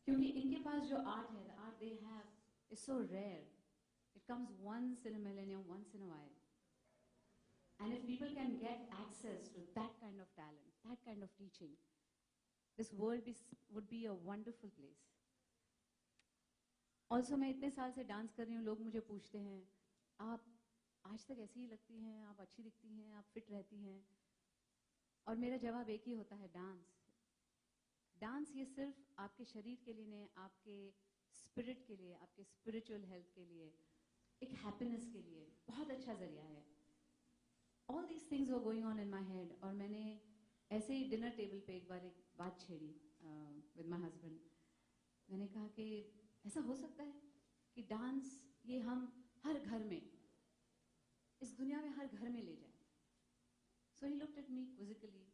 क्योंकि इनके पास जो आर्ट है, the art they have is so rare. It comes once in a millennium, once in a while. And if people can get access to that kind of talent, that kind of teaching, this world would be a wonderful place. Also, मैं इतने साल से dance कर रही हूँ, लोग मुझे पूछते हैं, आप आज तक ऐसी ही लगती हैं, आप अच्छी दिखती हैं, आप फिट रहती हैं, और मेरा जवाब एक ही होता है, डांस. डांस ये सिर्फ आपके शरीर के लिए नहीं, आपके स्पिरिट के लिए, आपके स्पिरिचुअल हेल्थ के लिए, एक हैप्पीनेस के लिए बहुत अच्छा जरिया है. All these things were going on in my head, और मैंने ऐसे ही डिनर टेबल पे एक बार एक बात छेड़ी with my husband. मैंने कहा कि ऐसा हो सकता है कि डांस ये हम हर घर में, इस दुनिया में हर घर में ले जाए. So he looked at me quizzically,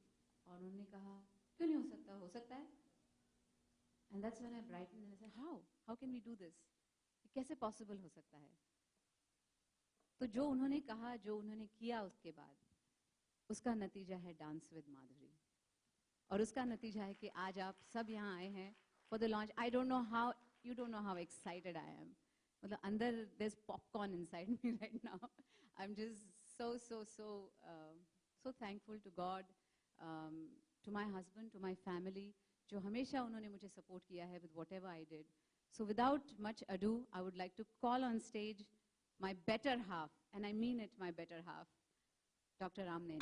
और उन्होंने कहा क्यों नहीं हो सकता, हो सकता है. And that's when I brightened and I said, how can we do this? कैसे possible हो सकता है? तो जो उन्होंने कहा, जो उन्होंने किया, उसके बाद उसका नतीजा है डांस विद माधुरी, और उसका नतीजा है कि आज आप सब यहाँ आए हैं for the launch. I don't know how, you don't know how excited I am. मतलब अंदर there's popcorn inside me right now. I'm just so thankful to God, to my husband, to my family, जो हमेशा उन्होंने मुझे support किया है with whatever I did. So without much ado, I would like to call on stage my better half, and I mean it, my better half, Dr. Ram Nene.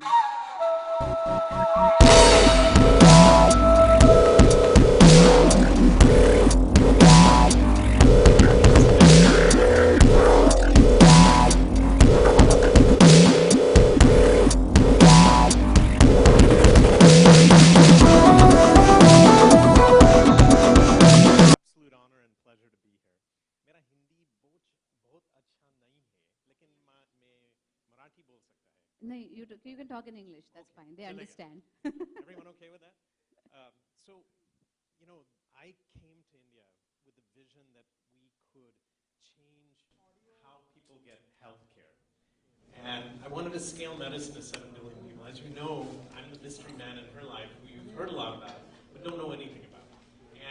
You can talk in English, that's okay. Fine, they understand. Everyone okay with that? So, you know, I came to India with the vision that we could change how people get health care. And I wanted to scale medicine to 7 billion people. As you know, I'm the mystery man in her life who you've heard a lot about, but don't know anything about.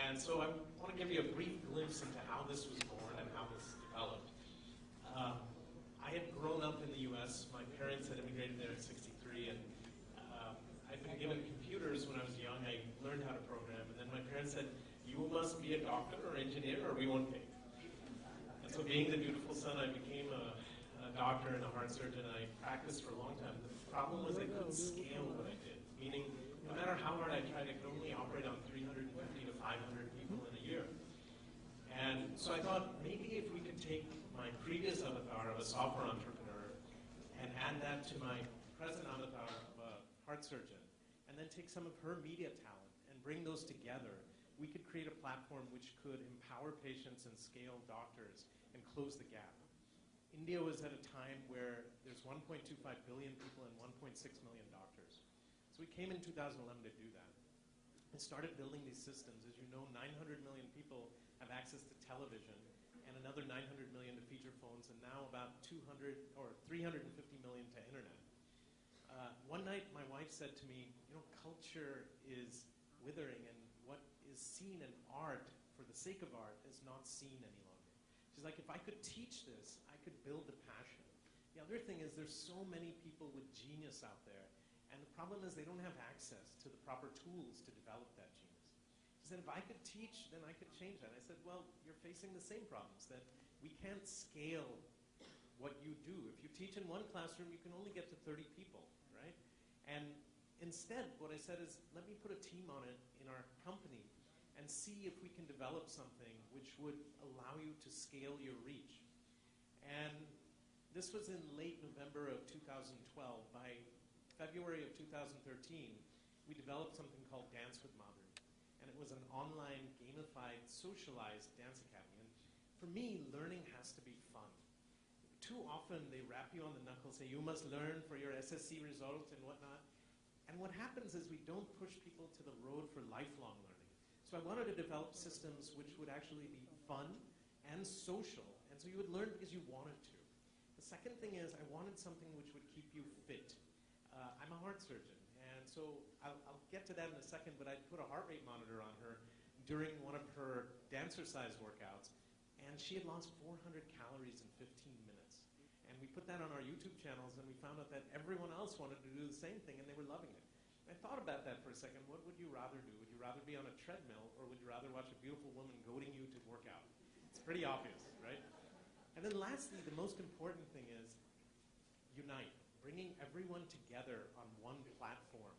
And so I want to give you a brief glimpse into how this was born and how this developed. I had grown up in the U.S. My parents had immigrated there in '63, and I'd been given computers when I was young. I learned how to program, and then my parents said, "You must be a doctor or engineer, or we won't pay." And so, being the dutiful son, I became a doctor and a heart surgeon. I practiced for a long time. The problem was I couldn't scale what I did, meaning no matter how hard I tried, I could only operate on 350 to 500 people in a year. And so I thought, maybe if we could take my previous avatar of a software entrepreneur and add that to my present avatar of a heart surgeon, and then take some of her media talent and bring those together, we could create a platform which could empower patients and scale doctors and close the gap. India was at a time where there's 1.25 billion people and 1.6 million doctors. So we came in 2011 to do that and started building these systems. As you know, 900 million people have access to television, and another 900 million to feature phones, and now about 200 or 350 million to internet. One night, my wife said to me, you know, culture is withering, and what is seen in art for the sake of art is not seen any longer. She's like, if I could teach this, I could build the passion. The other thing is there's so many people with genius out there, and the problem is they don't have access to the proper tools to develop that genius. She said, if I could teach, then I could change that. I said, well, you're facing the same problems, that we can't scale what you do. If you teach in one classroom, you can only get to 30 people, right? And instead, what I said is, let me put a team on it in our company and see if we can develop something which would allow you to scale your reach. And this was in late November of 2012. By February of 2013, we developed something called Dance with Madhuri. And it was an online, gamified, socialized dance academy. And for me, learning has to be fun. Too often, they rap you on the knuckle, say, you must learn for your SSC results and whatnot. And what happens is we don't push people to the road for lifelong learning. So I wanted to develop systems which would actually be fun and social. And so you would learn because you wanted to. The second thing is I wanted something which would keep you fit. I'm a heart surgeon. And so I'll get to that in a second, but I'd put a heart rate monitor on her during one of her dancer-size workouts, and she had lost 400 calories in 15 minutes. And we put that on our YouTube channels, and we found out that everyone else wanted to do the same thing, and they were loving it. I thought about that for a second. What would you rather do? Would you rather be on a treadmill, or would you rather watch a beautiful woman goading you to work out? It's pretty obvious, right? And then lastly, the most important thing is unite, bringing everyone together on one platform,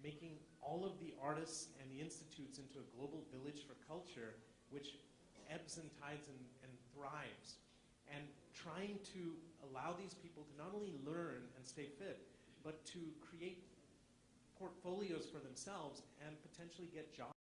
making all of the artists and the institutes into a global village for culture, which ebbs and tides and thrives, and trying to allow these people to not only learn and stay fit, but to create portfolios for themselves and potentially get jobs.